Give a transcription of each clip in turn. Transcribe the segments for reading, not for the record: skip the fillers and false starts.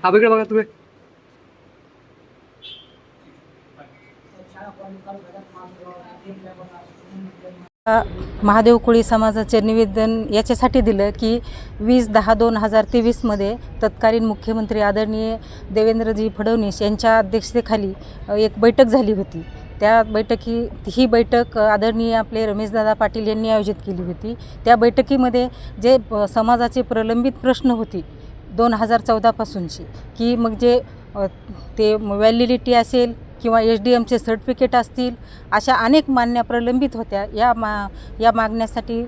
हा बघा बघा तुम्ही महादेव कोळी समाजाचे निवेदन याच्यासाठी दिलं की 20/10/2023 तत्कालीन मुख्यमंत्री आदरणीय देवेंद्रजी फडणवीस यांच्या अध्यक्षतेखाली एक बैठक झाली होती. त्या ही बैठक आदरणीय आपले रमेशदादा पाटील यांनी आयोजित केली होती. त्या बैठकीमध्ये जे समाजाचे प्रलंबित प्रश्न होते 2014 पासूनची की मग जे ते व्हॅलिडिटी असेल किंवा SDMचे सर्टिफिकेट असतील, अशा अनेक मागण्या प्रलंबित होत्या. या मागण्यासाठी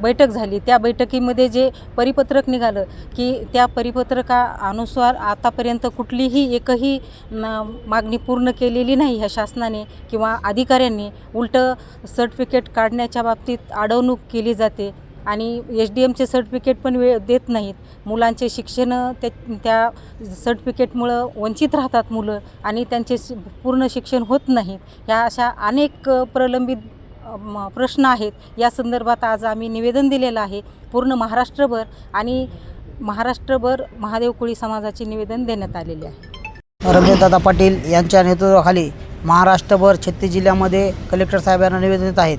बैठक झाली. त्या बैठकीमध्ये जे परिपत्रक निघालं की त्या परिपत्रकानुसार आतापर्यंत कुठलीही एकही मागणी पूर्ण केलेली नाही ह्या शासनाने किंवा अधिकाऱ्यांनी. उलटं सर्टिफिकेट काढण्याच्या बाबतीत अडवणूक केली जाते आणि SDMचे सर्टिफिकेट पण देत नाहीत. मुलांचे शिक्षण त्या सर्टिफिकेटमुळं वंचित राहतात मुलं आणि त्यांचे पूर्ण शिक्षण होत नाहीत. ह्या अशा अनेक प्रलंबित प्रश्न आहेत. या संदर्भात आज आम्ही निवेदन दिलेलं आहे. पूर्ण महाराष्ट्रभर महादेव कोळी समाजाचे निवेदन देण्यात आलेले आहे. रमेशदादा पाटील यांच्या नेतृत्वाखाली महाराष्ट्रभर 36 जिल्ह्यामध्ये कलेक्टर साहेबांना निवेदन देत आहेत.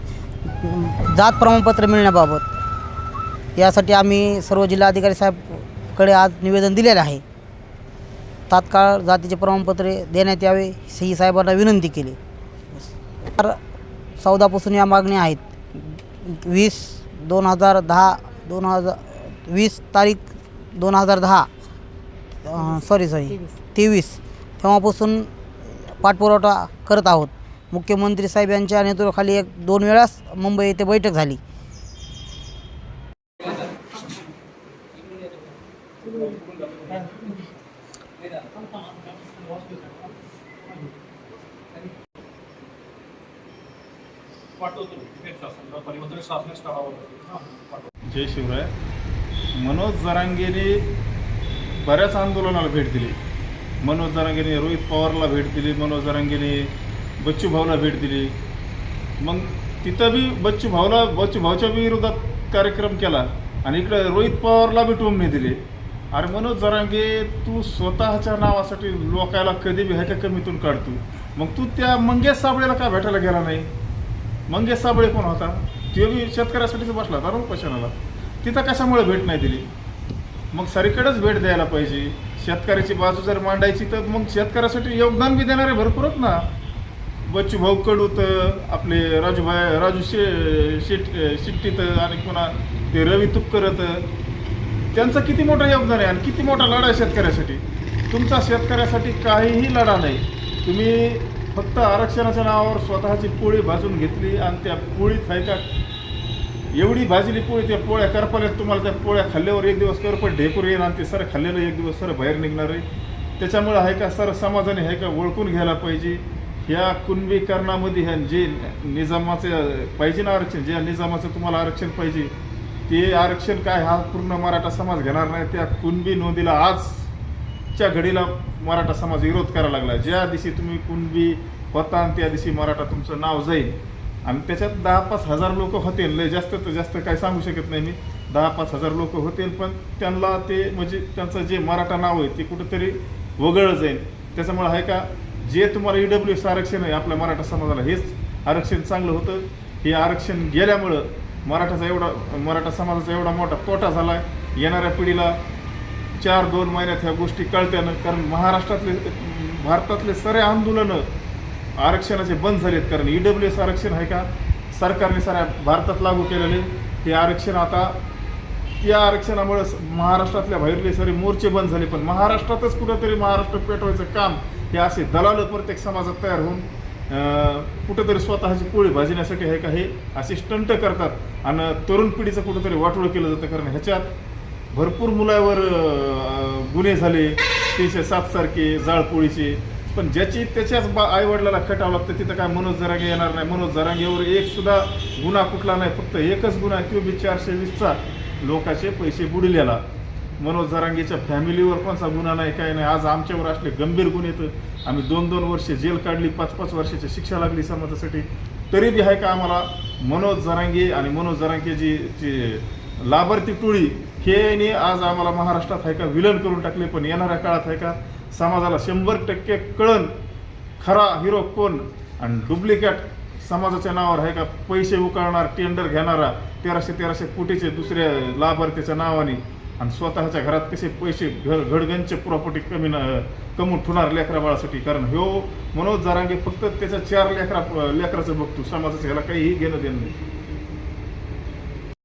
जात प्रमाणपत्र मिळण्याबाबत यासाठी आम्ही सर्व जिल्हाधिकारी साहेबकडे आज निवेदन दिलेलं आहे. तात्काळ जातीचे प्रमाणपत्रे देण्यात यावे ही साहेबांना विनंती केली. तर 14 पासून या मागण्या आहेत. 20 तारीख 23 तेव्हापासून पाठपुरावा करत आहोत. मुख्यमंत्री साहेब यांच्या नेतृत्वाखाली 2 वेळास मुंबई येथे बैठक झाली. जय शिवराय. मनोज जरांगेने बऱ्याच आंदोलनाला भेट दिली. मनोज जरांगेने रोहित पवारला भेट दिली, मनोज जरांगेने बच्चू भाऊला भेट दिली. मग तिथं बी बच्चू भाऊच्या विरोधात कार्यक्रम केला आणि इकडे रोहित पवारला बी टोमणे दिले. अरे मनोज जरांगे, तू स्वतःच्या नावासाठी लोकायला कधी बी ह्याच्या कमीतून काढतो. मग तू त्या मंगेश साबळेला का भेटायला गेला नाही? मंगेश साबळे कोण होता? तो बी शेतकऱ्यासाठीच बसला होता ना उपोषणाला. तिथं कशामुळे भेट नाही दिली? मग सरीकडेच भेट द्यायला पाहिजे. शेतकऱ्याची बाजू जर मांडायची तर मग शेतकऱ्यासाठी योगदान बी देणारे भरपूर आहेत ना. बच्चू भाऊ कडूत, आपले राजू शिट्टीत आणि पुन्हा ते रवी तुपकरत, त्यांचं किती मोठं योगदान आहे आणि किती मोठा लढा आहे शेतकऱ्यासाठी. तुमचा शेतकऱ्यासाठी काहीही लढा नाही. तुम्ही फक्त आरक्षणाच्या नावावर स्वतःची पोळी भाजून घेतली आणि त्या पोळीत आहे का एवढी भाजली पोळी, त्या पोळ्या करपल्यात. तुम्हाला त्या पोळ्या खाल्ल्यावर एक दिवस करपट ढेकूर येईल आणि ते सर खाल्लेलं एक दिवस सर बाहेर निघणार आहे. त्याच्यामुळे आहे का सर समाजाने आहे का ओळखून घ्यायला पाहिजे. ह्या कुणबीकरणामध्ये ह्या जे निजामाचं पाहिजे ना आरक्षण, ज्या निजामाचं तुम्हाला आरक्षण पाहिजे ते आरक्षण काय हा पूर्ण मराठा समाज घेणार नाही. त्या कुणबी नोंदीला आजच्या घडीला मराठा समाज विरोध करायला लागला. ज्या दिवशी तुम्ही कुणबी होता आणि त्या दिवशी मराठा तुमचं नाव जाईल आणि त्याच्यात 10-5 हजार लोक होतील. लय जास्त तर जास्त काय सांगू शकत नाही मी. 10-5 हजार लोक होतील, पण त्यांना ते म्हणजे त्यांचं जे मराठा नाव आहे ते कुठंतरी वगळलं जाईल. त्याच्यामुळे आहे का जे तुम्हाला EWS आरक्षण आहे आपल्या मराठा समाजाला, हेच आरक्षण चांगलं होतं. हे आरक्षण गेल्यामुळं मराठा समाजाचा एवढा मोठा तोटा झाला आहे. येणाऱ्या पिढीला 4-2 महिन्यात ह्या गोष्टी कळत्यानं. कारण भारतातले सारे आंदोलनं आरक्षणाचे बंद झालेत. कारण EWS आरक्षण आहे का सरकारने साऱ्या भारतात लागू केलेले. ते आरक्षण आता त्या आरक्षणामुळे महाराष्ट्रातल्या बाहेरले सारे मोर्चे बंद झाले. पण महाराष्ट्रातच कुठंतरी महाराष्ट्र पेटवायचं काम हे असे दलाल प्रत्येक समाजात तयार होऊन कुठेतरी स्वतःची पोळी भाजण्यासाठी आहे का हे असे स्टंट करतात आणि तरुण पिढीचं कुठेतरी वाटोळं केलं जातं. कारण ह्याच्यात भरपूर मुलावर गुन्हे झाले 307 सारखे जाळपोळीचे. पण ज्याची त्याच्याच आईवडिलाला खटावं लागतं तिथं काय मनोज जरांगे येणार नाही. मनोज जरांगेवर एक सुद्धा गुन्हा कुठला नाही, फक्त एकच गुन्हा तो बी 420चा लोकांचे पैसे बुडलेला. मनोज जरांगेच्या फॅमिलीवर कोणता गुन्हा नाही, काय नाही. आज आमच्यावर असले गंभीर गुन्हे तर आम्ही 2-2 वर्षे जेल काढली, 5-5 वर्षाची शिक्षा लागली समाजासाठी. तरी बी आहे का आम्हाला मनोज जरांगे आणि मनोज जरांगेची जी लाभार्थी टोळी हे आज आम्हाला महाराष्ट्रात आहे का विलन करून टाकले. पण येणाऱ्या काळात आहे का समाजाला 100% कळण खरा हिरो कोण आणि डुप्लिकेट समाजाच्या नावावर आहे का पैसे उकळणार, टेंडर घेणारा 1300 कोटीचे दुसऱ्या लाभार्थीच्या नावाने आणि स्वतःच्या घरात कसे पैसे घडगंचे प्रॉपर्टी कमवून ठेवणार लेकरा बाळासाठी. कारण ह्यो मनोज जरांगे फक्त त्याच्या 4 लेकराचं बघतो, समाजाचं ह्याला काहीही घेणं देणं नाही.